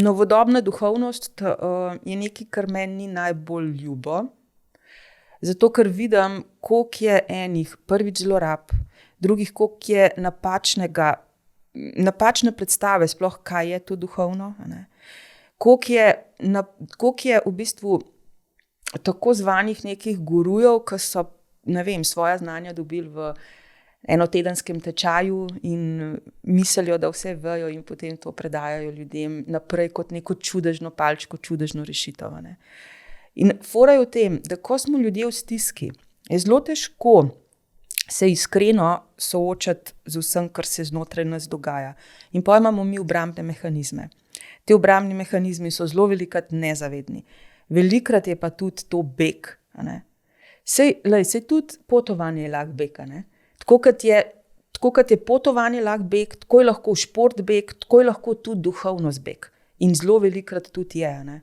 novodobna duhovnost je nekaj, kar meni ni najbolj ljubo, zato ker vidim, koliko je enih prvič zlorab, drugih, koliko je napačne predstave, sploh kaj je to duhovno, ne? Koliko je v bistvu tako zvanih nekih gurujev, ki so, ne vem, svoja znanja dobili v enotedenskem tečaju in mislijo, da vse vejo in potem to predajajo ljudem naprej kot neko čudežno palčko, čudežno rešitev, ne? In fora je v tem, da ko smo ljudje v stiski, je zelo težko se iskreno soočati z vsem, kar se znotraj nas dogaja. In potem imamo mi obrambne mehanizme. Te obrambni mehanizmi so zelo velikrat nezavedni. Velikrat je pa tudi to beg. Sej tudi potovanje je lahko beg. Tako kot je potovanje lahko beg, tako je lahko šport beg, tako je lahko tudi duhovnost beg. In zelo velikrat tudi je.